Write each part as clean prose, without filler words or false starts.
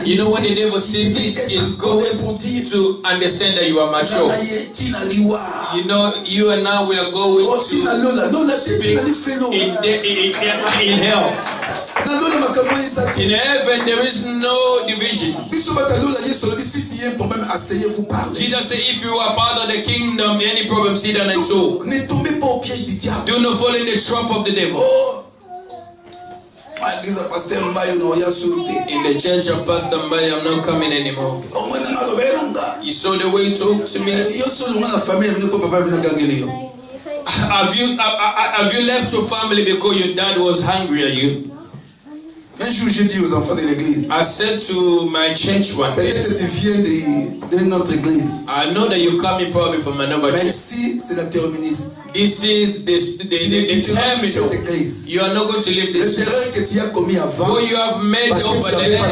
You know when the devil sees this, is going to understand that you are mature. You know, you and I, we are going to speak in hell. In heaven, there is no division. Jesus said, if you are part of the kingdom, any problem, sit down and talk. Do not fall in the trap of the devil. In the church of Pastor Mbaye, I'm not coming anymore. You saw the way he talked to me. Have you left your family because your dad was hungry at you? Un jour, j'ai dit aux enfants de l'église. I said to my church one day. Peut-être tu viens de notre église. I know that you're coming probably from another church. Mais ici, c'est la terminus. This is the terminal. You are not going to leave this. L'erreur que tu as commis avant. What you have made over there.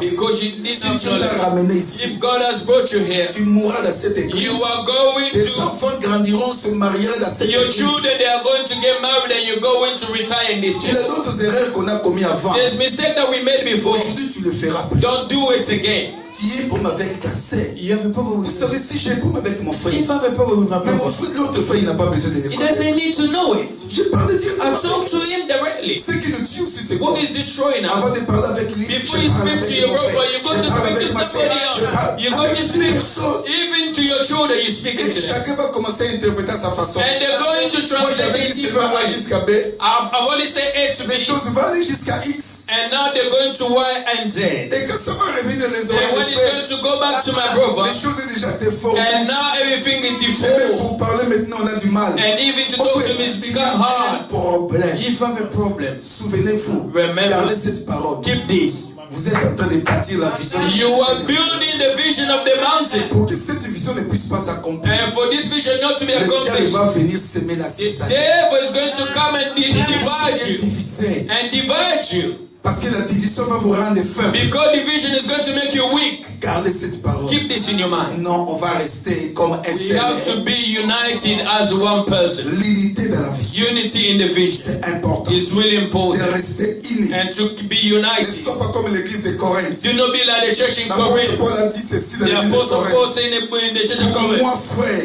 Because you did not know. If God has brought you here, tu mourras dans cette église. You are going tes enfants grandiront, se marieront dans cette église. Your children, they are going to get married and you're going to retire in this church. Il y a d'autres erreurs qu'on a commis avant. Mistake that we made before. Aujourd'hui, tu le feras plus. Don't do it again. Tu es pour avec ta sœur. You have a problem with vous savez, si j'ai pour avec mon frère. If I have a problem with my brother. Mais mon frère, l'autre frère, il n'a pas besoin de l'écouter. He doesn't need to know it. Je parle directement. I talk to him directly. Ce qui nous tue aussi, c'est quoi? What is destroying us? Avant de parler avec lui, before you speak to your brother, you go to speak to somebody else. You go to speak even to your children. You speak to them. Chacun va commencer à interpréter à sa façon. And they're going to translate it different ways. Jusqu'à B. I've only said A to B. Les choses vont aller jusqu'à X. And now they're going to Y and Z. Et quand ça va revenir les oreilles. And when it's going to go back to my brother, les choses sont déjà déformées. And now everything is deformed. Même pour parler maintenant, on a du mal. And even to talk to him it's become hard. Problème. If you have a problem, souvenez-vous, gardez cette parole. Keep this. Vous êtes en train de bâtir la vision. You are building the vision of the mountain. Pour que cette vision ne puisse pas s'accomplir. And for this vision not to be accomplished, va venir semer la the devil is going to come and divide you. And divide you. Parce que la division va vous rendre faible. Because division is going to make you weak. Gardez cette parole. Keep this in your mind. Non, on va rester comme un seul. We have to be united as one person. L'unité dans la vision. Unity in the vision. C'est important. It's really important. De rester unis. And to be united. Ne sois pas comme l'église de Corinthe. Do not be like the church in Corinth. Paul a dit ceci dans l'église de Corinthe. Paul said in the church of Corinth. Pour moi, frère,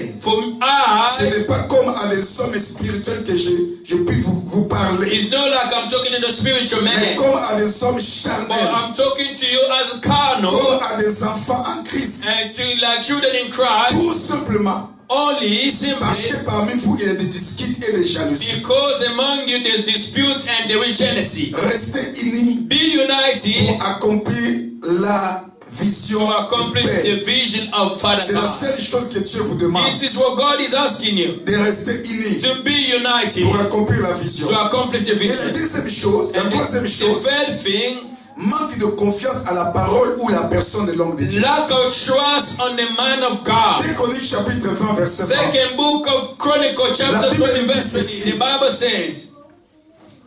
ce n'est pas comme à des hommes spirituels que je puis vous parler. It's not like I'm talking to the spiritual man. Mais comme à des hommes charnels. But I'm talking to you as a carnal. Comme à des enfants en Christ. And to like children in Christ. Tout simplement. Only simply. Parce que parmi vous il y a des disputes et des jalousies. Because among you there's disputes and there is jealousy. Restez unis. Be united. Pour accomplir la vision to accomplish the vision of Father God. C'est la seule chose que Dieu vous demande. This is what God is asking you. De rester unis. To be united. Pour accomplir la vision. To accomplish the vision. Et la deuxième chose, la troisième chose. The third thing. Manque de confiance à la parole ou la personne de l'homme de Dieu. Lack of trust on the man of God. Dès qu'on lit chapitre 20 verset 20. Second book of Chronicles chapter 20 verse 20. The Bible says.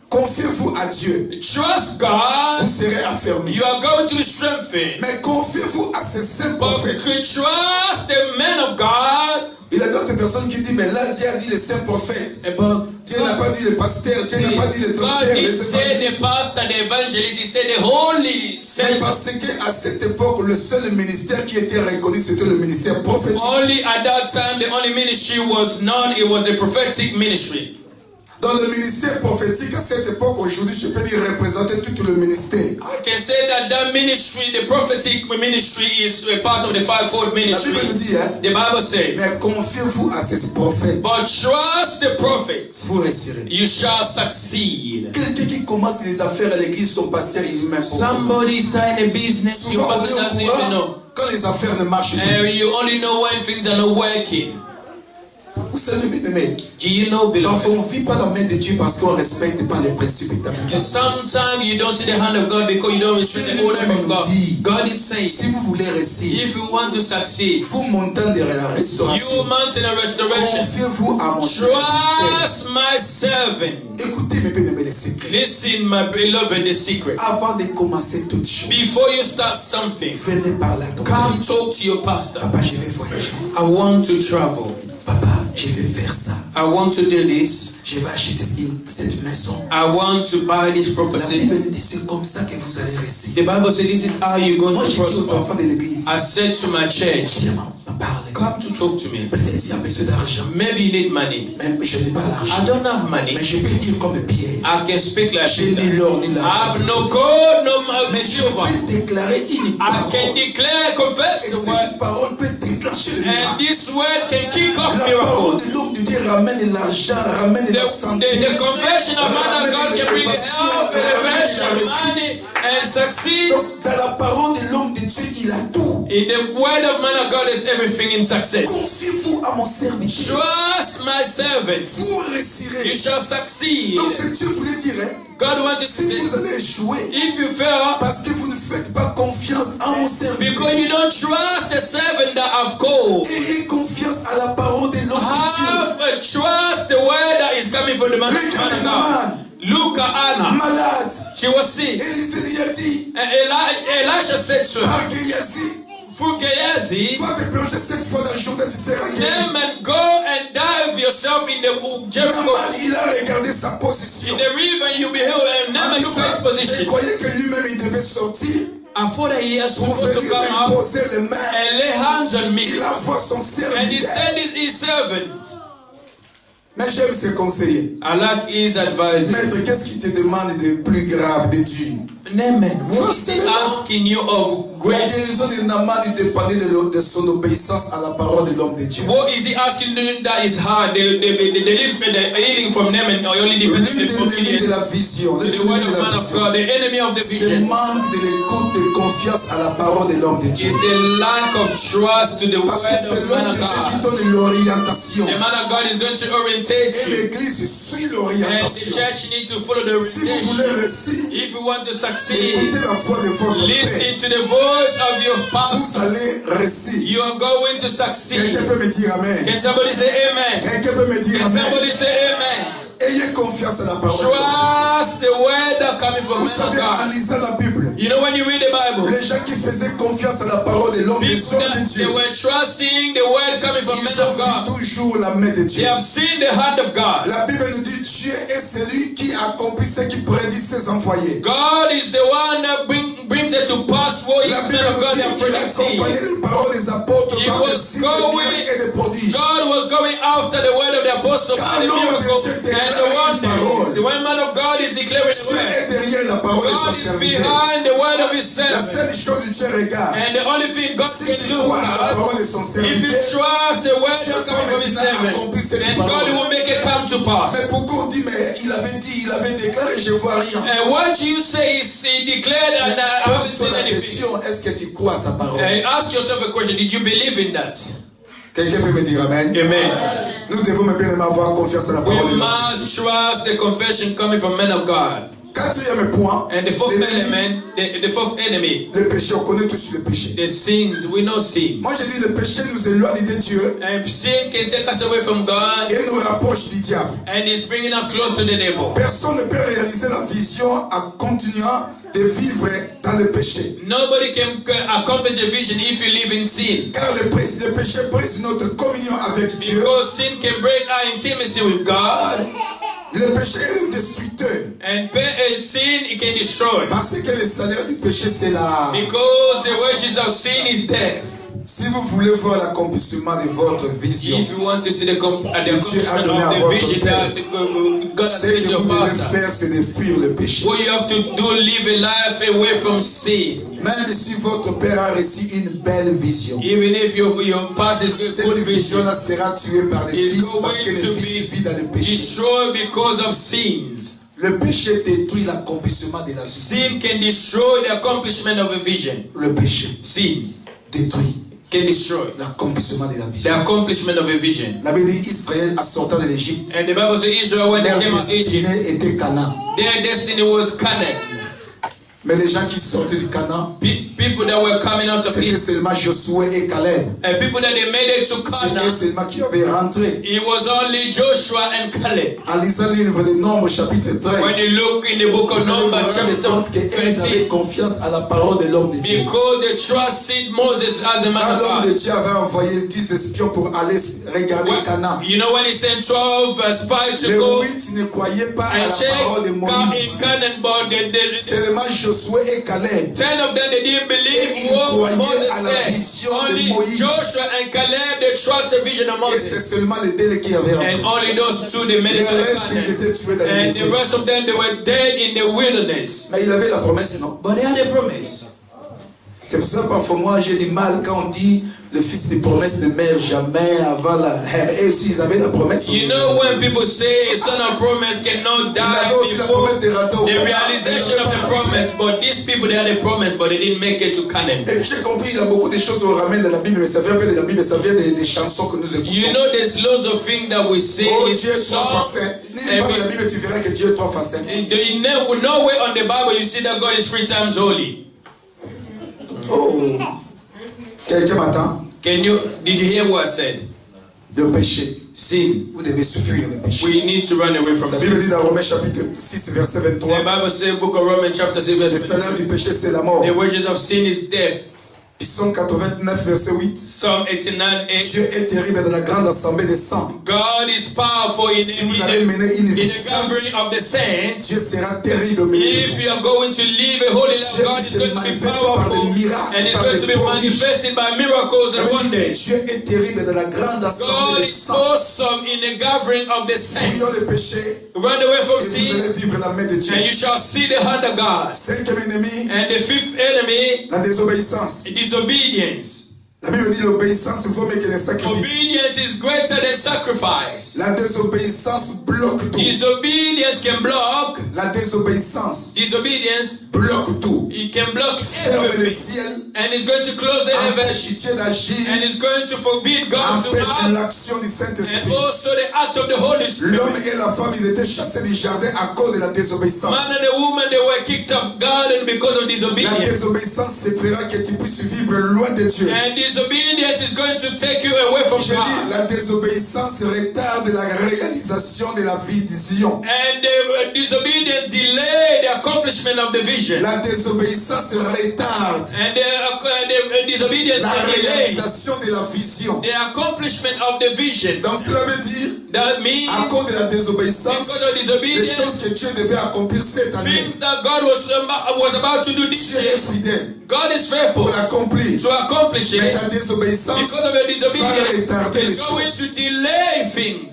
Confiez-vous à Dieu. Trust God. Vous serez affermis. You are going to be strengthened. Mais confiez-vous à ces saints prophètes. But trust the man of God. Il y a d'autres personnes qui disent, mais là, Dieu a dit les saints prophètes. Dieu n'a pas dit les pasteurs, Dieu n'a pas dit les docteurs, les évangélistes. The pastor, the evangelist, he said the holy saints. Parce qu'à cette époque, le seul ministère qui était reconnu, c'était le ministère prophétique. Only at that time, the only ministry was known, it was the prophetic ministry. Dans le ministère prophétique, à cette époque, aujourd'hui, je peux dire représenter tout le ministère. I can say that ministry, the prophetic ministry, is a part of the fivefold ministry. La Bible dit, hein? The Bible says. Mais confiez-vous à ces prophètes. But trust the prophets. Vous réussirez. You shall succeed. Quelqu'un qui commence les affaires à l'église, son pasteur, il met. Somebody starting a business, your pastor doesn't even know. Quand les affaires ne marchent pas. And you only know when things are not working. Vous savez, bien-aimé. Do you know, beloved? On ne vit pas la main de Dieu parce qu'on ne respecte pas les principes établis. Sometimes you don't see the hand of God because you don't respect the order of God. God is saying, si vous voulez réussir, if you want to succeed, vous montant de la restauration. You mountain of restoration. Confiez-vous à mon Trust my servant. Écoutez mes bien-aimés les secrets. Listen, my beloved, the secret. Avant de commencer toute chose. Before you start something, venez par là. Come talk to your pastor. Papa, je vais voyager. I want to travel. Papa, je vais faire ça. I want to do this. Je vais acheter cette maison. I want to buy this La property. Bible dit c'est comme ça que vous allez rester. The Bible says this is how you're going Moi, to je dis aux prosper. enfants de l'église, I said to my church, viens me parler. come to talk to me. Peut-être il y a besoin d'argent. Maybe you need money. Mais je n'ai pas I l'argent. don't have money. Mais je peux dire comme Pierre. I can speak like J'ai ni Peter. l'or ni I l'argent. have no gold, no Mais je silver. peux déclarer une I can parole. declare, confess Et the word, cette parole peut déclencher le and miracle. this word can kick off La miracles. parole de l'homme de Dieu ramène l'argent, ramène la santé. The confession of man of God can bring health, elevation, money, and succeed. Donc, dans la parole de l'homme de Dieu, il a tout. In the word of man of God is everything in success. Confiez-vous à mon serviteur. Trust my servant. Vous You réussirez. shall succeed. Donc, c'est Dieu voulait dire, hein, God wanted to si vous say, allez échouer, if you fail, parce que vous ne faites pas confiance à mon serviteur, because you don't trust the servant that I've called, ayez confiance à la parole de l'homme de have a trust the word that is coming from the man Dieu. of Regardez God. Naaman, Look at Anna. malade. She was sick. Élisée lui a dit, And Elisha said to her, par Géasi, for Gehazi, va te plonger 7 fois dans le Jourdain, tu seras guéri. them and go and dive yourself in the Jericho, Naaman, il a regardé sa in position. the river, and you'll be healed. And En never look disant, at his je position. croyais que lui-même il devait sortir I thought that he was pour supposed to venir come me up poser les mains. and lay hands on me. Il envoie son And he serviteur. sent his servant. Mais j'aime ses conseillers. I like his advice. Maître, qu'est-ce qui te demande de plus grave, de dur? Naaman, what is he asking you of La great? guérison de Naaman dépendait de son obéissance à la parole de l'homme de Dieu. What is he asking you that is hard? The healing from Naaman only depends on L'une the des ennemis de obedience. la vision, The l'une word de of la man of vision, God, the enemy of the c'est vision, manque de l'écoute, de confiance à la parole de l'homme de Dieu. is the lack of trust to the Parce que word c'est of man l'homme of de Dieu qui God. donne l'orientation. The man of God is going to orientate Et you, l'église suit and the l'orientation. church needs to follow the Si vous voulez orientation. réussir, If you want to succeed, écoutez la voix de votre Père. listen to the voice of your Vous pastor. allez réussir. You are going to succeed. Quelqu'un peut me dire Amen. Can somebody say amen? Quelqu'un peut me dire Can Amen. somebody say amen? Ayez confiance à la parole. Trust the word that coming from Vous men of savez, en God. lisant la Bible, You know when you read the Bible, les gens qui faisaient confiance à la parole de l'homme, des people hommes de that Dieu, they were trusting the word coming from men ils ont of God. vu toujours la main de They Dieu. have seen the hand of God. La Bible nous dit Dieu est celui qui accomplit ce qui prédit ses envoyés. God is the one that brings it to pass what La his Bible men of nous God dit have qu'il accompagnait predicted. les paroles des apôtres He par des was signes, des going- miracles et des prodiges. God was going after the word of the apostle and the miracle and the wonders. The one man of God is declaring the Dieu word. est derrière la parole de God son is serviteur. behind the word of his La servant. seule chose que Dieu regarde, And the only thing God si can tu do crois à la is, parole de son if you serviteur, trust the word that's coming from his servant, then God will make it come to pass. mais pourquoi on dit, mais il avait dit, il avait déclaré, je vois rien. And what you say is he declared and I haven't Pose-toi seen la anything. question, est-ce que tu crois à sa parole? Ask yourself a question. Did you believe in that? Quelqu'un peut me dire Amen? Amen. Nous devons bien aimer avoir confiance à la parole We de l'homme. must trust the confession coming from men of God. Quatrième point, And the fourth l'ennemi, element, the fourth enemy, le péché, on connaît tous le péché. the sins. We know sin. Moi je dis le péché nous éloigne de Dieu And sin can take us away from God et nous rapproche du diable. and is bringing us close to the devil. Personne ne peut réaliser la vision en continuant de vivre dans le péché. Nobody can accomplish the vision if you live in sin. Car le péché brise notre communion avec Dieu. Because sin can break our intimacy with God. Le péché est un destructeur. And sin, it can destroy. Parce que le salaire du péché, c'est la... Because the wages of sin is death. Si vous voulez voir l'accomplissement de votre vision, If you want to see the accomplishment Dieu a donné à of the votre vision Père, that God has ce given que your vous devez pastor, faire, c'est de fuir le péché. what you have to do, live a life away from sin. Même si votre Père a reçu une belle vision, Even if your past is a cette good vision, vision-là sera tuée par les is fils parce que going le to fils vit dans le be péché. destroyed because of sins. Le péché détruit l'accomplissement de la vision. Sin can destroy the accomplishment of a vision. Le péché Sin détruit can destroy l'accomplissement de la the vision. accomplishment of a vision. La Bible dit Israël en sortant de l'Égypte, And the Bible says Israel, when they leur came out of Egypt, destinée était Canaan. their destiny was Canaan. Mais les gens qui sortaient du Canaan, people that were coming out of C'était Egypt, seulement Josué et Caleb. and people that they made it to C'était Canaan, seulement qui avaient rentré. it was only Joshua and Caleb. En lisant le livre de Nombres, chapitre When 13, you look in the book of vous allez vous Numbers, rendre chapter compte qu'ils avaient 13, confiance à la parole de l'homme de Dieu. because they trusted Moses as a man Quand of l'homme de God. Dieu avait envoyé 10 espions pour aller regarder Canaan, You know when he sent 12 spies to les go 8 ne croyaient pas à and la check parole de in Moïse. Canaan, but Seulement Josué et Caleb. 10 of them they didn't believe Ils what croyaient Moses à la said. vision de Only Moïse. Joshua and Caleb they trust the vision of Et Moses. c'est seulement les deux qui avaient And rentré. only those two they made Les it to restes, ils Canaan. étaient tués dans les And the déserts. rest of them they were dead in the wilderness. Mais il avait la promesse, non? But they had a promise. C'est pour ça que parfois moi j'ai du mal quand on dit le fils de promesse ne meurt jamais avant la... Et aussi ils avaient la promesse. You know when people say a son of promise cannot Ils avaient die aussi la before promesse de rentrer au the Canaan. realization of the promise, but these people they had a promise but they didn't make it to Canaan. Et puis j'ai compris, il y a beaucoup de choses qu'on ramène dans la Bible, mais ça vient pas de la Bible, ça vient des chansons que nous écoutons. You know there's lots of things that we say Oh in Dieu est trois fois songs. saint. Lis pas dans la Bible, tu verras que Dieu est trois fois saint. Nowhere on the Bible you see that God is 3 times holy. Oh. Quelqu'un m'entend? Did you hear what I said? Le péché. Sin. Vous devez fuir le péché. We need to run away from La Bible sin. dit dans Romains chapitre 6 verset The 23, Bible says, book of Romans chapter 6 le verse salaire 23. du péché c'est la mort. The wages of sin is death. Psaume 89 verset 8. Psalm 89:8. Dieu est terrible dans la grande assemblée des saints. God is powerful in Si vous allez mener une the vie gathering sainte, of the saints. Dieu sera terrible au milieu de If vous. you are going to live a holy life, Dieu God is se going to be manifeste par powerful des miracles, and it's par going des to be prodiges. manifested by miracles Ça and veut dire que wonders. Dieu est terrible dans la grande God assemblée des is saints. awesome in the gathering of the saints. Fuyons le péché Run away from et vous sin allez vivre la main de Dieu. and you shall see the hand of God. Cinquième ennemi, And the fifth enemy, la désobéissance. disobedience. La Bible dit l'obéissance vaut mieux que les sacrifices. Obedience is greater than sacrifice. La désobéissance bloque tout. Disobedience can block. La désobéissance Disobedience, bloque tout. it can block Ferme le everything. ciel, And it's going to close the heavens. empêche Dieu d'agir, And it's going to forbid God to empêche act. l'action du And Saint-Esprit. also the act of the Holy L'homme Spirit. et la femme, ils étaient chassés du jardin à cause de la désobéissance. Man and the woman, they were kicked off garden because of La disobedience. désobéissance se fera que tu puisses vivre loin de Dieu. And disobedience is going to take you away from Je dis, God. la désobéissance retarde la réalisation de la vision. And the disobedience delay the accomplishment of the vision. La désobéissance retarde And the disobedience la can delay réalisation de la vision. the accomplishment of the vision. Donc cela veut dire, That means à cause de la désobéissance, because of les disobedience, choses que Dieu devait accomplir cette année, things that God was about to do this Dieu est year, fidèle God is faithful pour l'accomplir. to accomplish Mais it. ta désobéissance Because of your va disobedience, retarder les it's going choses. to delay things.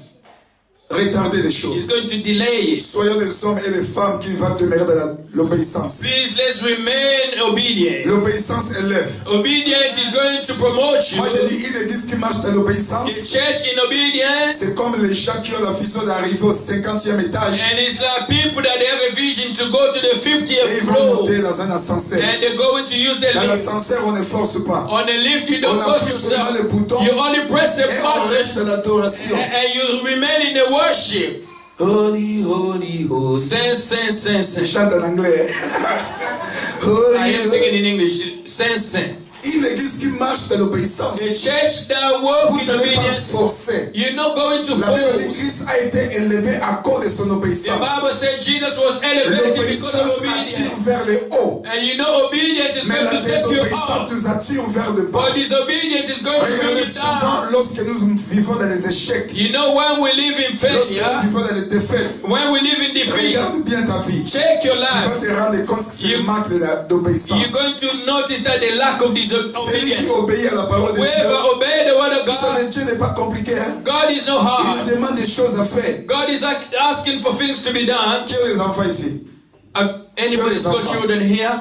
Retarder les choses. It's going to delay it. Soyons des hommes et des femmes qui vont demeurer dans l'obéissance. Please, let's remain obedient. L'obéissance élève. Obedience is going to promote you. Moi je dis, une église qui marche dans A l'obéissance, church in obedience, c'est comme les gens qui ont la vision d'arriver au 50e étage and it's like people that they have a vision to go to the et 50th ils vont floor, monter dans un ascenseur. and they're going to use the Dans lift. l'ascenseur, on ne force pas. On the lift, you don't On force appuie seulement yourself. le bouton You only press the et on reste button, dans l'adoration. and you remain in the worship. Holy, holy, holy. Saint, saint, saint, Je saint. chante en anglais. I Holy, am holy. singing in English. Saint, saint. Une église qui marche dans l'obéissance, A church that works vous in n'allez pas obedience, forcer. you're not going to La Bible dit force. Christ a été élevé à cause de son The obéissance. Bible said Jesus was elevated because of L'obéissance obedience. attire vers le haut, And you know obedience is mais going la to take you désobéissance up. nous attire vers le bas. But disobedience is going to bring Regardez you souvent down. lorsque nous vivons dans les échecs, You know when we live in lorsque nous failure, vivons dans les défaites, when we live in defeat, regarde bien ta vie. check your Tu vas life. te rendre compte que c'est le manque d'obéissance. You're going to notice that the lack of Celui qui disobedience. obéit à la parole de Dieu, Whoever obey the word of vous savez, God, Dieu n'est pas compliqué. Hein? God is not Il hard. nous demande des choses à faire. God is asking for things to be done. Qui ont les enfants ici? Have anybody's got children here?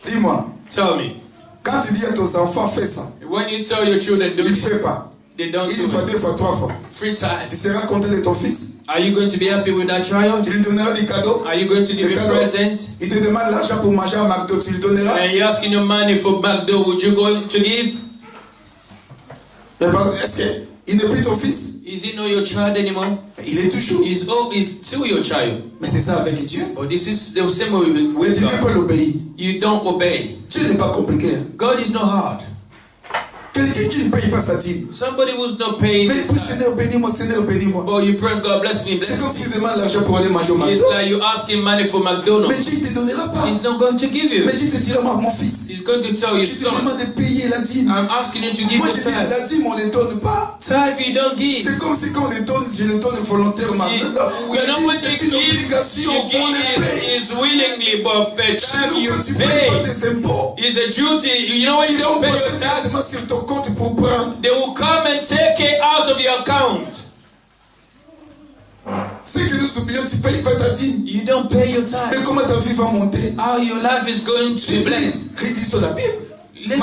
Dis-moi, Tell me. quand tu dis à tes enfants, fais ça, When you tell your children do il ne it, fait pas. they don't Une fois, do it. 2 fois, 3 fois. 3 Tu times. seras content de ton fils. Are you going to be happy with that child? Tu lui donneras des cadeaux. Are you going to give Des him cadeaux. present? Il te demande l'argent pour manger à McDo, tu lui donneras. And you're asking your money for McDo, would you go to give? Mais est-ce Il n'est plus ton fils. Is he not your child anymore? Il est toujours. He's still your child. Mais c'est ça avec Dieu. But this is the same way Mais with tu ne veux God. pas l'obéir. You don't obey. Dieu n'est pas compliqué. God is not hard. Quelqu'un qui ne paye pas sa dîme. Somebody who's not paying Mais his puis tithe. Seigneur, bénis-moi, Seigneur, bénis-moi. Oh, you pray, God bless me, C'est comme bless me. s'il demande l'argent pour aller manger au It's McDo. like you asking money for Mais McDonald's. Dieu ne te donnera pas. He's not going to give you. Mais Dieu te dira, moi, mon fils, He's going to tell you, je te son, demande de payer la dîme. I'm asking you to give Moi, the je dis, tithe. la dîme, on ne donne pas. Tithe you don't give. C'est comme si quand on les donne, je les donne volontairement. You La know dîme, when c'est you une give, obligation, on les paye. is willingly, but the Chez tithe nous, you quand tu ne payes pas pay tes impôts, is a duty. You know when you ils vont don't pay passer your tax, directement sur ton compte pour prendre. they will come and take it out of your account. C'est que nous oublions, tu ne payes pas ta dîme. You don't pay your Mais tithe. comment ta vie va monter? How your life is going to be blessed. Relis sur la Bible. Let's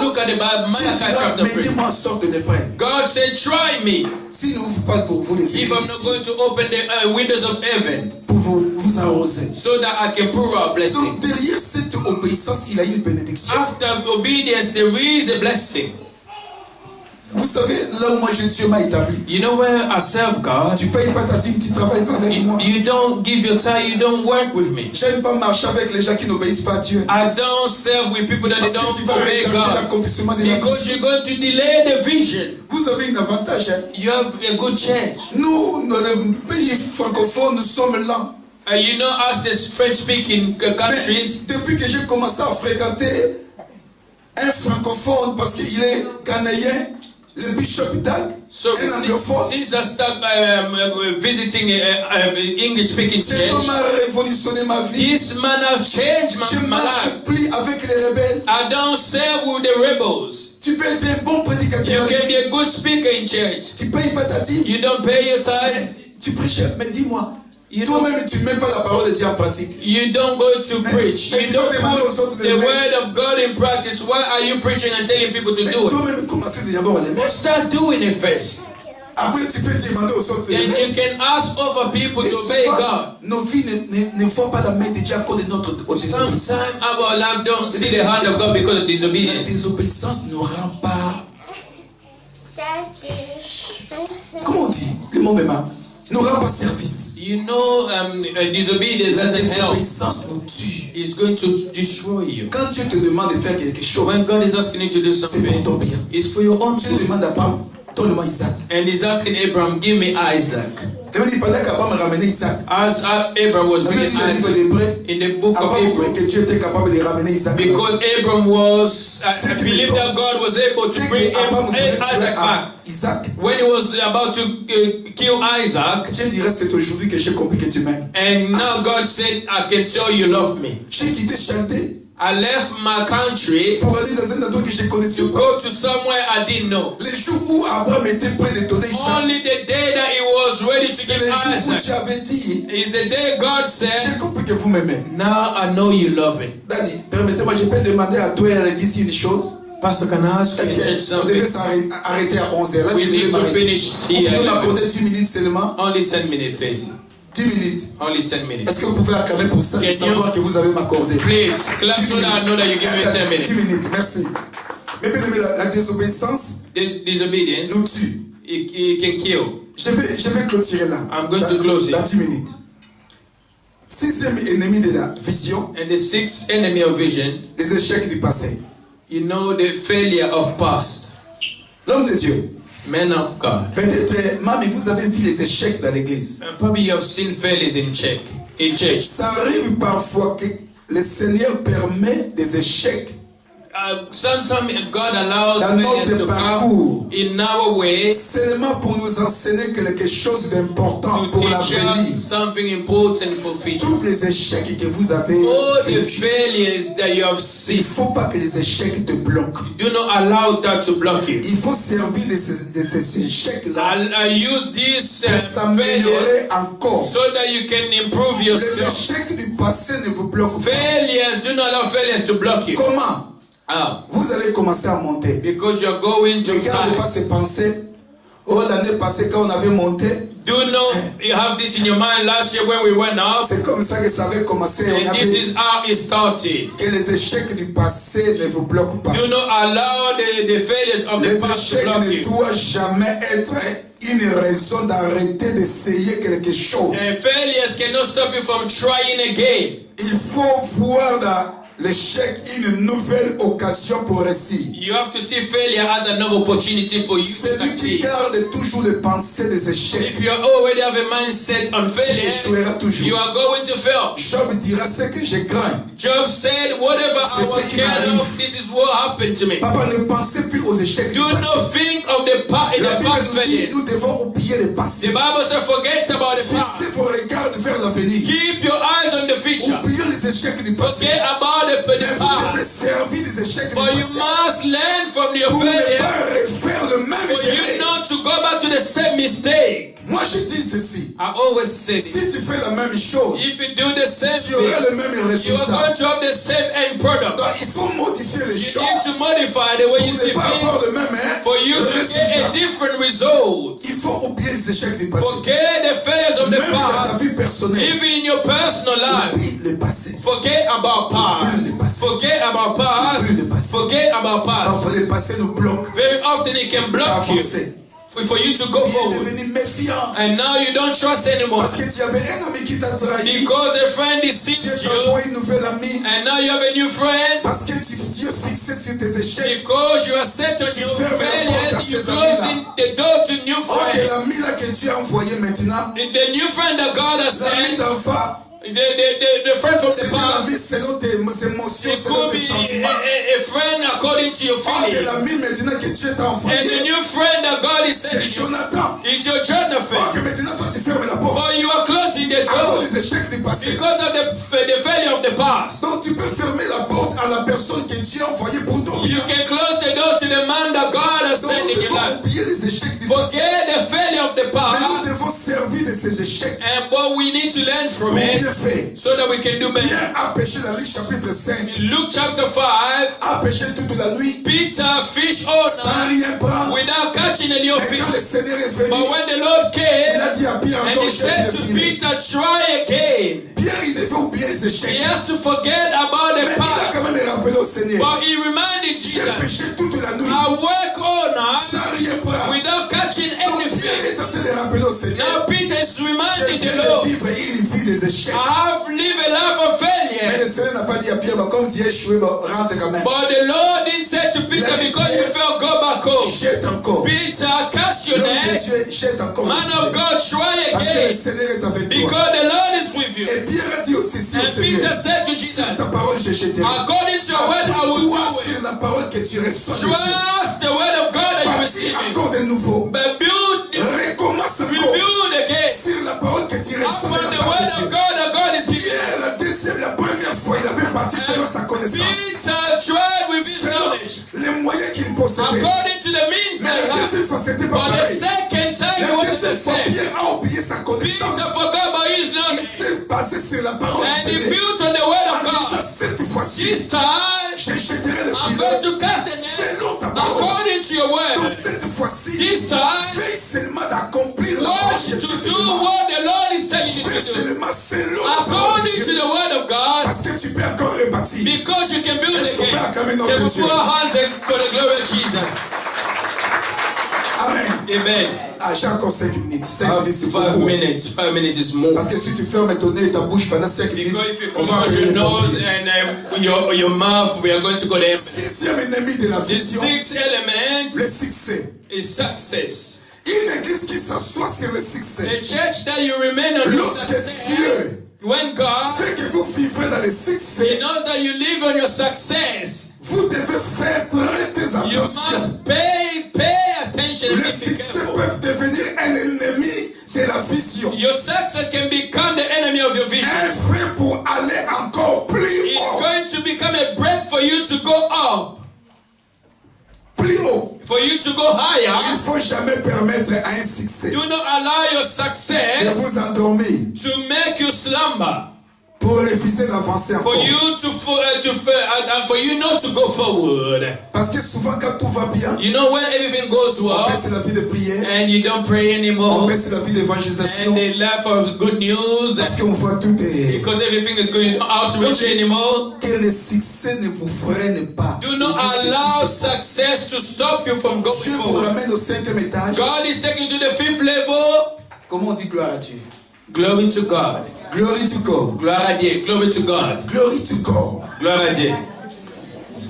look at the Bible. Dieu Malachi dira, chapter 3. mettez-moi en sorte de prêt. God said, try me. S'il n'ouvre pas pour vous les If I'm not églises, going to open the windows of heaven pour vous arroser. so that I can pour out blessing. Donc derrière cette obéissance, il y a une bénédiction. After obedience, there is a blessing. Vous savez, là où moi Dieu m'a établi, You know where I serve God? tu ne payes pas ta dîme, tu ne travailles pas avec moi. You don't give your tithe, you don't work with me. J'aime pas marcher avec les gens qui n'obéissent pas à Dieu. I don't serve with people that Parce they que tu don't vas obey retarder God. l'accomplissement de la Because vision. you're going to delay the vision. Vous avez un avantage. Hein? You have a good church. Nous, dans les pays francophones, nous sommes lents. You know, as the French-speaking countries, Mais depuis que j'ai commencé à fréquenter un francophone, parce qu'il est ghanéen, le bishop Dag, so un anglophone, since I started visiting English-speaking cet church, homme a révolutionné ma vie. this man has changed Je ne my marche life. plus avec les rebelles. I don't serve with the rebels. Tu peux être un bon You prédicateur. can be a good speaker in church. Tu payes pas ta dîme. You don't pay your tithe. Mais tu prêches. Mais dis-moi, You don't, toi-même, tu ne mets pas la parole de Dieu en pratique. you don't go to preach. mais You tu don't vas demander aux autres put de the le word of God in practice. Why are you preaching and telling people to Mais do it? toi-même, commencez d'abord à les But mettre. start doing it first. Après, tu peux demander aux autres de les Then mettre. you can ask other people Mais to obey souvent, God. nos vies ne font pas la main de Dieu à cause de notre désobéissance. Sometimes our life don't see the hand of God because of La disobedience. désobéissance ne rend pas. Comment on dit? Le mot même. Ne rend pas service. You know, disobedience La doesn't help. désobéissance nous tue. It's going to destroy you. Quand Dieu te demande de faire quelque chose, When God is asking you to do c'est pour something, ton bien. it's for your own Dieu good. demande à Abraham, donne-moi Isaac. And he's asking Abraham, give me Isaac. Il veut dire pendant qu'Abraham ramenait Isaac, As Abraham was la Bible bringing dit dans le livre Isaac d'Hébreux, in the book of Abraham croyait Abraham, que Dieu était capable de ramener Isaac. because Abraham was, I believe that God was able to Dès bring que Abraham voulait Isaac tuer back. Isaac, When he was about to kill Isaac, Dieu dirait c'est aujourd'hui que j'ai compris que tu m'aimes. and now God said, I can tell you love me. J'ai quitté chanter I left my country pour aller dans un endroit que je connaissais to pas. go to somewhere I didn't know. Les jours où Abraham était prêt de donner Isaac, Only the day that he was ready to c'est give les jours où Isaac tu avais dit, is the day God said, j'ai compris que vous m'aimez. now I know you love me. Daddy, permettez-moi, je peux demander à toi et à l'église une chose. Pastor, can I ask you in church Est-ce qu'on devait something? s'arrêter à 11h? Là, We je devais need to m'arrêter. finish Vous here. pouvez m'accorder 10 minutes seulement? Only 10 minutes, please. 10 minutes. Only 10 minutes. Est-ce que vous pouvez acclamer pour ça, Can savoir you- que vous avez m'accordé? Please, clap so that I know that you give me 10 10 minutes. minutes, merci. Mais bien aimé, la désobéissance This disobedience, nous tue. it can kill. Je vais clôturer là. I'm going to close it. Dans 10 minutes. Sixième ennemi de la vision, And the sixth enemy of vision, les échecs du passé. you know, the failure of past. L'homme de Dieu. Men of God. Peut-être, Mami, vous avez vu les échecs dans l'église. Probably you have seen failures in church. Ça arrive parfois que le Seigneur permet des échecs Sometimes God allows dans failures notre to parcours come in our way seulement pour nous enseigner quelque chose d'important to pour teach l'avenir. us something important for future. Tous les échecs que vous avez All the vécus, failures that you have il ne seen, faut pas que les échecs te bloquent. do not allow that to block you. Il faut servir de ces échecs-là I use these pour failures s'améliorer encore. so that you can improve Les yourself. échecs du passé ne vous bloquent pas. Failures, do not allow failures to block you. Comment? How? Vous allez commencer à monter. Because you're going to Ne gardez pas fly. ces pensées. Oh, l'année passée, quand on avait monté, Do Do you know you have this in your mind last year when we went out? C'est comme ça que ça avait commencé. And this is how it started. Que les échecs du passé ne vous bloquent pas. Do you not allow the failures of the Les past to échecs block ne you? doivent jamais être une raison d'arrêter d'essayer quelque chose. And failures cannot stop you from trying again. Il faut voir dans l'échec une nouvelle occasion pour réussir. You have to see failure as another opportunity for you to Celui qui succeed. garde toujours les pensées des échecs, If you already have a mindset on il failure, échouera you toujours. are going to fail. Job dira ce que je crains. Job said, whatever I C'est was ce qui scared m'arrive. of, this is what happened to me. Papa, ne pensez plus aux échecs du Do passé. not think of the La Bible past nous dit failures. nous devons oublier le The passé. Bible says, forget about the past. Fixez vos regards vers l'avenir. Keep your eyes on the future. Oubliez les échecs du passé. Forget about the Mais vous devez past. servir des échecs du For you passé. must learn from your Pour ne failure. pas refaire le même For you erreur. not to go back to the same mistake. Moi je dis ceci. I always say Si this. tu fais la même chose, If you do the same tu auras thing, le même you are résultat. going to have the same end product. Donc il faut modifier les You choses need to modify the way pour you ne see pas things avoir le même for you to get a résultat. different result. Il faut oublier les échecs du passé. Forget the failures of the Même dans ta past. vie personnelle, Even in your personal life. oublie le passé. Forget about past. Forget about past. Forget about past. Parfois le passé nous bloque. Very often it can block you for you to go Tu es forward. devenu méfiant. And now you don't trust anymore. Parce que tu avais un ami qui t'a trahi. Because a friend Dieu deceived t'a you. envoyé une nouvelle amie. And now you have a new friend. Parce que tu es fixé sur tes échecs. Because you are set on your failures, you closing the door to new Or que friends. l'ami là que Dieu a envoyé maintenant, And the new friend that God has l'ami sent, d'enfant, the friend from the c'est past, l'ami selon tes émotions, it selon could tes be sentiments. a friend according to your Or que feelings. l'ami maintenant que Dieu t'a And the envoyé, new friend that God is c'est sending you Jonathan. is your Or Jonathan. que maintenant toi tu fermes la porte. But you are closing the À door cause des échecs du passé. because of the failure of the past. Donc tu peux fermer la porte à la personne que Dieu a envoyée pour ton You bien. can close the door to the man that God has Donc sent nous in your devons life. oublier les échecs du passé. Forget the failure of the Mais nous past, devons servir de ces échecs and but we need to learn pour from it bien faire. so that we can do better. Pierre a péché dans Luc chapitre 5. In Luke chapter 5, A péché toute la nuit Peter, fish sans owner, rien prendre. without catching any Mais quand le fish. Seigneur est venu, But when the Lord il came, a dit à Pierre and encore he jette said le to filet. Peter, try again. Pierre, il devait oublier les He échecs. has to forget about Mais the il a past. quand même rappelé au Seigneur. But he reminded J'ai Jesus, péché toute la nuit I work all night sans rien prendre. without catching Donc anything. Pierre est en train de rappeler au Seigneur. Now Peter is Je reminding viens the de Lord, vivre une vie des échecs. I have lived a life of Mais failure. le Seigneur n'a pas dit à Pierre, bah, comme tu as échoué, bah, rentre quand même. But the Lord didn't say to Peter, because you fell, go back home. Jette encore. Peter, cast your L'homme de net. Dieu jette encore. le Man filet. of God, try Parce que le again. Seigneur est avec toi. Because the Lord is with you. Et Pierre a dit aussi si au And Peter Seigneur, said to sur Jesus, ta parole je jetterai. according to your word, I will Toi do it. sur la parole que tu reçois de Dieu. Trust the word of God that you Bâtis receive it. encore de nouveau. But build, Recommence encore rebuild again. sur la parole que tu reçois Upon de the la part word de of Dieu. God that God is giving. Pierre, la première fois, il avait bâti selon sa connaissance. Peter tried with his Selon knowledge, les moyens qu'il possédait. according to the means Mais that he la had. deuxième fois, c'était pas But the pareil. second time, La it wasn't the deuxième fois, same. Pierre a oublié sa Peter connaissance. forgot about his Il knowledge. s'est basé sur la parole And du he Seigneur. built on the word of En disant, God. cette fois-ci, This time, je jetterai le I'm filet going to cast the net selon ta parole. according to your Donc word. cette fois-ci, This time, fais seulement d'accomplir la parole watch que to Dieu te do demande. what the Lord is telling you Fais to do. seulement selon la parole de According to Dieu. the word of God, Parce que tu peux encore rebâtir. because you can build Est-ce qu'on peut again. acclamer Can notre we Dieu? put our hands for the glory of Jesus? Amen. Amen. Ah, j'ai encore 5 minutes. 5 minutes, c'est 5 beaucoup. minutes. 5 minutes is more. Parce que si tu fermes ton nez et ta bouche pendant 5 minutes, Because if you on va close appeler your les nose pompiers. and your mouth, we are going to go there. Sixième ennemi de la The vision, sixth element le succès. is success. Une église qui s'assoit sur le succès. The church that you remain on your Lorsque success, Dieu when God, sait que vous vivrez dans le He succès, knows that you live on your success, vous devez faire très you attention. must pay attention and Le be succès careful. peut devenir un ennemi de la vision. Your success can become the enemy of your vision. Un frein pour aller encore plus It's haut. going to become a break for you to go up, Plus haut. for you to go higher. Il ne faut jamais permettre à un succès Do not allow your de success vous endormir. to make you slumber. pour refuser d'avancer encore. For you not to go forward. Parce que souvent quand tout va bien, You know when everything goes on well baisse la vie de prière, and you don't pray on anymore baisse la vie d'évangélisation, and they laugh for good news parce qu'on voit tout est... because everything is going outreach anymore. Que le succès ne vous freine pas. Do not allow success to stop you from going Dieu vous forward. ramène au 5e étage. God is taking you to the 5th level. Comment on dit gloire à Dieu? Glory to God. Glory to God. Gloire à Dieu. Glory to God. Glory to God. Gloire à Dieu.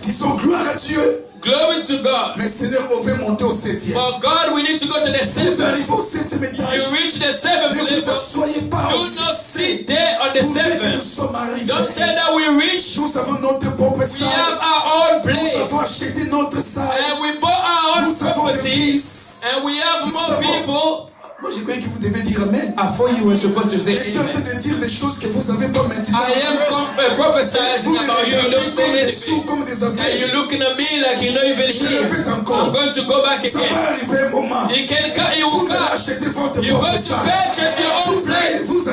Disons gloire à Dieu. Glory to God. Mais Seigneur, on veut monter au 7e. For God, we need to go to the Vous 7th. arrivez au 7e étage. You reach the 7th Ne vous level. asseyez pas Do au not 6e. sit there on the Vous dites que nous 7th. sommes arrivés. Don't say that we reach. Nous avons notre propre We salle. have our own Nous place. avons acheté notre salle. And we bought our own Nous avons des property. fils. And we have Nous more avons- people. Moi, je croyais que vous devez dire Amen. I thought you were supposed to say Je suis en train amen. de dire des choses que vous savez pas maintenant. I am prophesying Vous me about you. You regardez don't say comme des anything. sourds, comme des And aveugles. you're looking at me like you're not even Je here. répète encore. I'm going to go back Ça va again. arriver un moment. You will Vous allez come. acheter votre You're propre going to salle. purchase your own place. Vous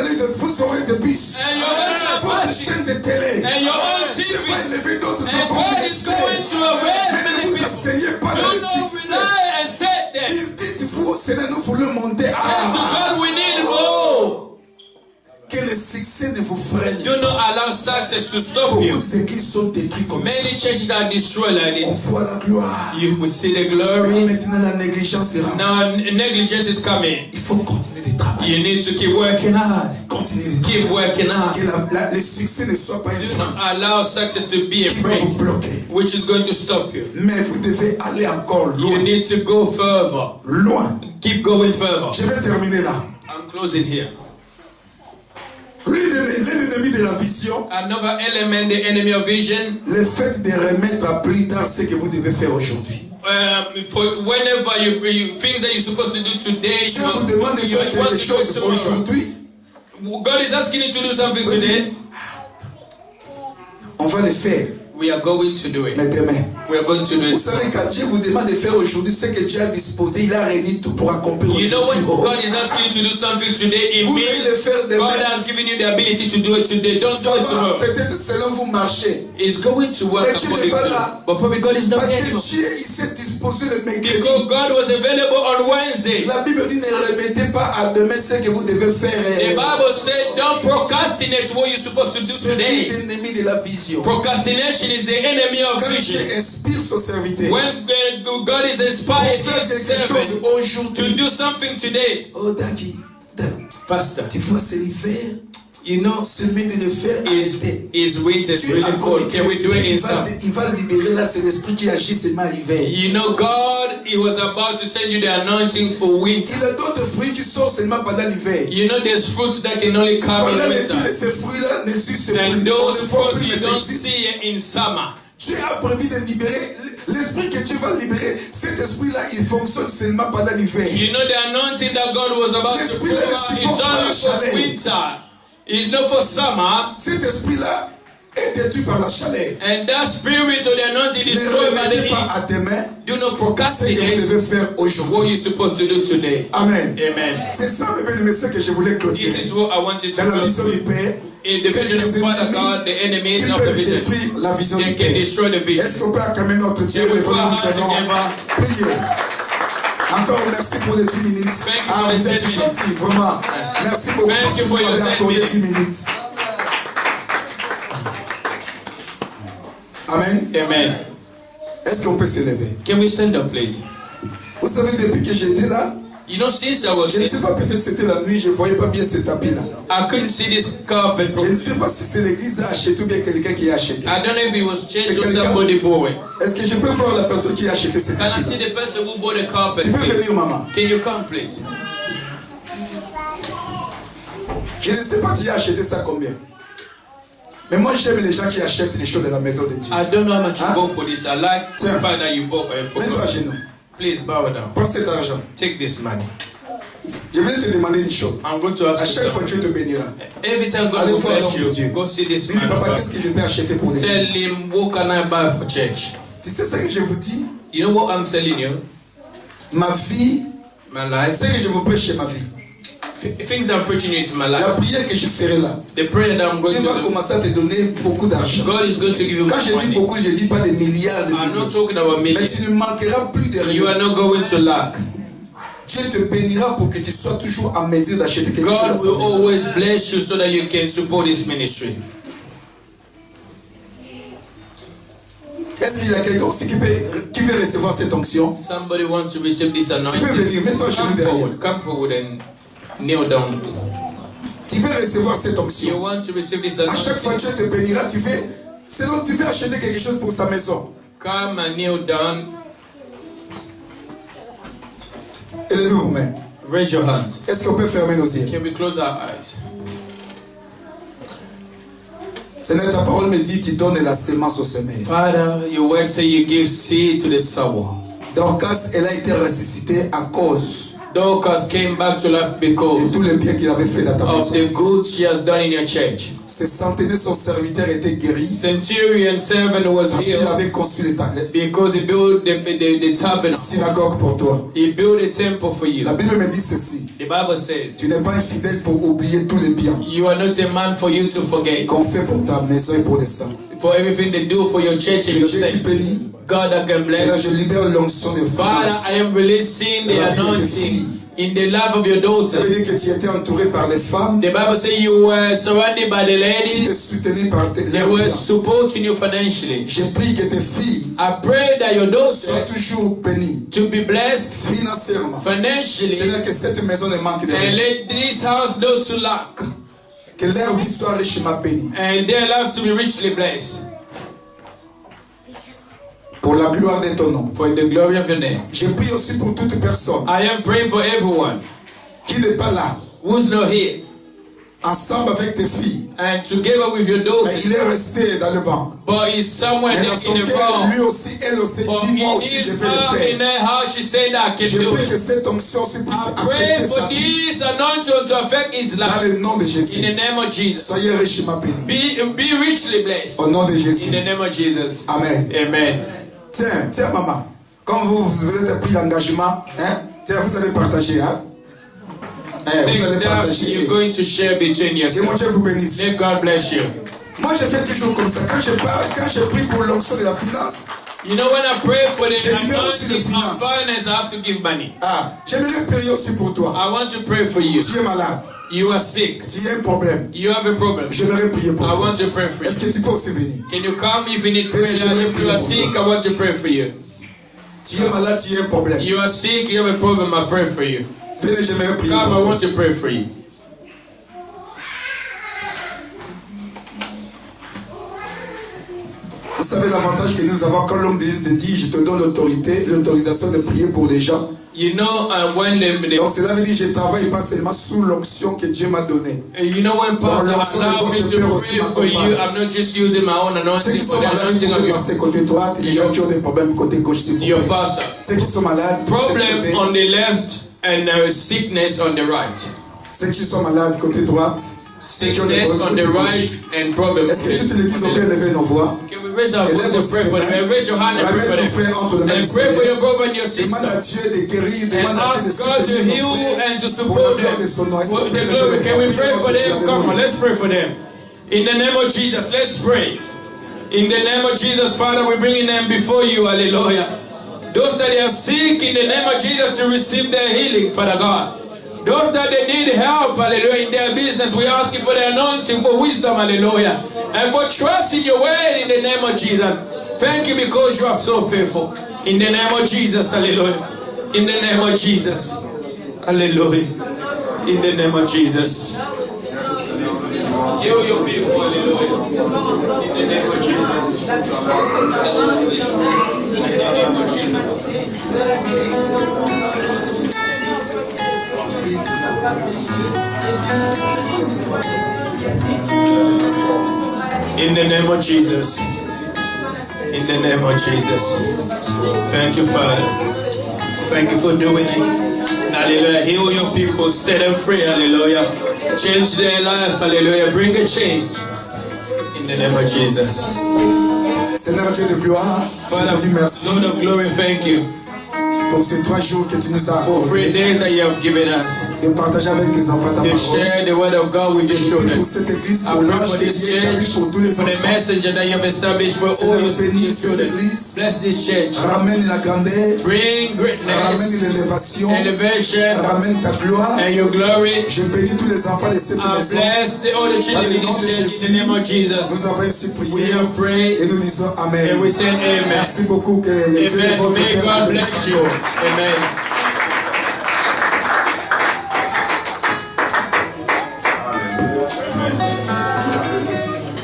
aurez des bus. And you're going to have Votre buses. chaîne de télé. And your own Je vais TV. élever d'autres And enfants God is going ministères. to arrest Mais ne many vous people. asseyez pas Do dans le not succès. rely and sit there. Dites-vous, Seigneur, nous voulons monter. Say to God, we need more. Que le succès ne vous freine. Do not allow success to stop Beaucoup you. d'églises sont détruites comme ça. Many churches are destroyed like On this. voit la gloire. You will see the Mais glory. maintenant, la négligence est rentrée. Now negligence is coming. Il faut continuer de travailler. You need to keep working hard. Continuer de Keep travailler. working hard. Que le succès ne soit pas une Do not frein allow success to be a qui va vous friend, bloquer. which is going to stop you. Mais vous devez aller encore You loin. need to go further. Loin. Keep going further. Je vais terminer là. I'm closing here. L'ennemi de la vision, Another element, the enemy of vision. le fait de remettre à plus tard ce que vous devez faire aujourd'hui. Whenever you things that you're supposed to do today, Dieu vous demande de faire quelque chose aujourd'hui, God is asking you to do something today. on va le faire. We are going to do it. Mais demain. We are going to do Vous it. savez, quand Dieu vous demande de faire aujourd'hui ce que Dieu a disposé, il a réuni tout pour accomplir You know when aujourd'hui. God is asking you to do something today, it Vous allez le means faire demain. God has given you the ability to do it today. Don't do Ça it va tomorrow. peut-être selon vous marcher. It's going to work Mais Dieu according n'est pas to là. but probably God is not Parce there que anymore. Dieu, il s'est disposé le mercredi. Because God was available on Wednesday. La Bible dit ne remettez pas à demain ce que vous devez The faire. Bible said don't procrastinate what you're supposed to do C'est today. l'ennemi de la vision. Procrastination is the enemy of Quand vision. Dieu inspire son serviteur When God is pour inspired faire his quelque chose servant to aujourd'hui. do something today, Oh Daki, Pastor, tu vois c'est l'hiver. you know, Semaine de le faire arrêter. his winter is Dieu a really cold. commis Can we do it in il va, summer? il va libérer là, c'est l'esprit qui agit seulement à l'hiver. You know, God, He was about to send you the anointing for winter. Il y a d'autres fruits qui sortent seulement pendant l'hiver. You know, there's fruits that can only come in Pendant l'été, winter. ces fruits-là n'existent plus. And On those ne voit fruits plus, you mais ça don't existe. see in summer. Dieu a prévu de libérer. L'esprit que Dieu va libérer, cet esprit-là, il fonctionne seulement pendant l'hiver. You know, the anointing that God was about to L'esprit pour là ne out is supporte pas la only for chaleur. winter. It's not for summer. Cet esprit-là est détruit par la chaleur. And that spirit of the anointing is Ne destroyed by the remettez pas heat. à demain Do not ce que vous procrastinate devez faire what aujourd'hui. you're supposed to do today. Amen. Amen. C'est ça, mes bien-aimés, ce que je voulais This clôturer. is what I wanted to Dans la vision do. du Père, In the vision of Father God, the enemies qui of the peuvent vision, détruire la vision they du can Père. destroy the vision. Est-ce qu'on peut acclamer notre Dieu? Can we Les put our nous hands allons together? prier. Encore merci pour les 10 minutes. Thank you Ah, for vous the êtes 10 minutes. gentils, vraiment. Merci beaucoup Thank parce que you vous for your m'avez 10 accordé minutes. 10 minutes. Amen. Amen. Est-ce qu'on peut se lever? Can we stand up, please? Vous savez, depuis que j'étais là, You know, since I was je ne sais here, pas, peut-être c'était la nuit, je ne voyais pas bien ce tapis-là. I couldn't see this carpet Je ne properly. sais pas si c'est l'église qui a acheté ou bien quelqu'un qui a acheté. I don't know if it was changed C'est or quelqu'un? somebody bought it. Est-ce que je peux voir la personne qui a acheté ce Can I tapis-là? see the person who bought the carpet? Tu peux please? venir, maman. Can you come, please? Je ne sais pas qui a acheté ça combien. Mais moi, j'aime les gens qui achètent les choses de la maison de Dieu. I don't know how much you Huh? bought for this. I like the Tiens. fact that you bought it for Mets-toi à God. genoux. Please bow down. Prends cet argent. Take this money. Je vais te demander une chose. I'm going to À ask you chaque fois, something. Dieu te bénira. Every time God Allez will voir bless l'homme de Dieu. you, go see this Dis, man. papa, of qu'est-ce God. que je peux acheter pour Tell l'église? him, what can I buy for church? Tu sais ce que je vous dis? You know what I'm telling you? Ma vie, My life, ce que je vous prêche, c'est ma vie. things that I'm preaching is my La life. prière que je ferai là, The prayer that I'm going Dieu to va do, commencer à te donner beaucoup d'argent. God is going to give you Quand much je dis money. beaucoup, je ne dis pas des milliards de I'm not millions. talking about Mais millions. tu ne manqueras plus de You rien. are not going to lack. Dieu te bénira pour que tu sois toujours en mesure d'acheter quelque chose à God sa will maison. always bless you so that you can support His ministry. Est-ce qu'il y a quelqu'un aussi qui veut recevoir cette onction? Somebody wants to receive this Tu peux anointing. venir, mets-toi chez nous derrière. Come forward and kneel down. Tu veux recevoir cette You onction. want to receive this À chaque fois anointing? Dieu te bénira, tu veux acheter quelque chose pour sa maison. Come and kneel down. Élevez vos mains. Raise your hands. Est-ce qu'on peut fermer nos yeux? Can we close our eyes? Seigneur, ta parole me dit, tu donnes la sémence au semeur. Father, your word say you give seed to the sower. Dorcas, elle a été ressuscitée à cause Dorcas came back to life de because tous les biens qu'il avait fait dans ta of maison. the good she has done in your church. Ces centenaires, son serviteur était guéri Centurion servant was parce qu'il healed avait conçu because he built the la tabernacle. synagogue pour toi. He built a temple for you. La Bible me dit ceci. The Bible says, Tu n'es pas infidèle pour oublier tous les biens you are not a man for you to forget. qu'on fait pour ta maison et pour les saints. For everything they do for your church and Le your Dieu qui sake. bénit. God that can Seigneur, bless. je libère l'onction de Father, force. I am releasing the anointing in the life of your Ça daughter. veut dire que tu étais entouré par les femmes The Bible says you were surrounded by the qui te ladies. soutenaient par They leurs were biens. supporting you financially. Je prie que tes filles I pray that your soient daughter toujours bénies to be blessed financièrement. financially Seigneur, que cette maison ne manque de and rien. let this house not to lack Que leur vie soit richement bénie. and their life to be richly blessed Pour la gloire de ton nom. for the glory of your name. Je prie aussi pour toute personne I am praying for everyone qui n'est pas là, who's not here ensemble avec tes filles. and together with your Mais daughter, il est resté dans le banc. but is somewhere Mais dans in son the cœur, lui wrong. aussi, elle aussi, But dit moi in aussi, je his vais le heart, in faire. her heart, she said, I can Je do prie que it. cette onction aussi puisse I pray affecter for sa vie. this anointing to affect his Dans life. le nom de In Jésus. the name of Jesus. Soyez richement bénis. Be richly blessed. Au nom de In Jésus. the name of Jesus. Amen. Amen. Tiens, maman. Comme vous avez pris l'engagement, hein? Tiens, vous allez partager, hein? Vous Things allez that partager. you're going to share between Que mon yourselves. Dieu vous bénisse. Let God bless you. Moi, je fais toujours comme ça. Quand je prie pour l'onction de la finance, You know, when I pray for the Je libère aussi les anointing of finances. finance, I have to give money. j'aimerais prier aussi pour toi. I want to pray for you. Tu es malade, You are sick. tu as un problème. You have a problem. J'aimerais prier pour I toi. want to pray for Est-ce you. que tu peux aussi venir? Can you come if you need prayer? If you are sick, I want to pray for you. Tu es malade, tu as un problème. You are sick, you have a problem, I pray for you. Venez, j'aimerais prier Come, I pour toi. want to pray for you. Vous savez l'avantage que nous avons quand l'homme de Dieu dit, je te donne l'autorisation de prier pour les gens. You know, when Donc cela veut dire je travaille pas seulement sous l'onction que Dieu m'a donnée. you know when Pastor allowed me to pray for you, I'm not just using my own Ceux anointing, qui sont but the malades, vous anointing of pouvez you. passer côté droite. Les gens qui ont des problèmes côté gauche, s'il vous Your plaît. pastor. Ceux qui sont malades, Problem côté. on the left and sickness on the right. Ceux qui sont malades côté droite. Sickness on the right and problem. Est-ce que toutes les églises ont bien levé nos voix? Can we raise our voice and pray for them? And raise your hand and pray for them. And pray for your brother and your Demande à sister. Dieu de guérir, And demande à Dieu de ask God to soutenir heal nos frères. and to Pour support la them. gloire de son nom. Est-ce For qu'on the peut glory, lever can we nos pray mains? for them? Come on, let's pray for them. In the name of Jesus, let's pray. In the name of Jesus, Father, we're bringing them before you. Hallelujah. Those that are sick, in the name of Jesus, to receive their healing, Father God. Those that they need help, hallelujah, in their business, we ask you for the anointing, for wisdom, hallelujah, and for trust in your word in the name of Jesus. Thank you because you are so faithful. In the name of Jesus, hallelujah. In the name of Jesus, hallelujah. In the name of Jesus. Heal your people, hallelujah. In the name of Jesus. In the name of Jesus. In the name of Jesus. In the name of Jesus. Thank you, Father. Thank you for doing it. Hallelujah. Heal your people. Set them free. Hallelujah. Change their life. Hallelujah. Bring a change. In the name of Jesus. Seigneur Dieu de gloire, je Father, te dis merci. Lord of glory, thank you. pour ces 3 jours que tu nous as for 3 accordés, days that you have given us de partager avec tes enfants ta to parole. share the word of God with your Je prie children. pour cette église, I pour pray l'âge for que this tu as établi church, pour tous les for the enfants. messenger that you have established for all Seigneur, your bénis cette children. église. Bless this church. Ramène la grandeur, Bring ramène greatness, l'élévation, elevation, ramène ta gloire. and your glory. Je bénis tous les enfants de cette I maison. bless all the children in this church in the name of Jesus. Nous avons ainsi We prié have prayed et nous disons and Amen. we say amen. Merci beaucoup, que le Dieu de Amen. votre May Père God vous bless bénisse you. encore. Amen.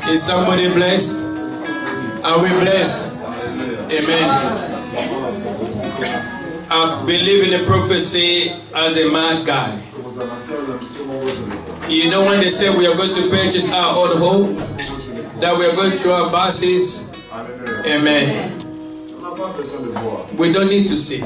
Is somebody blessed? Are we blessed? Amen. I believe in the prophecy as a mad guy. You know when they say we are going to purchase our own home, that we are going to our buses. Amen. We don't need to see.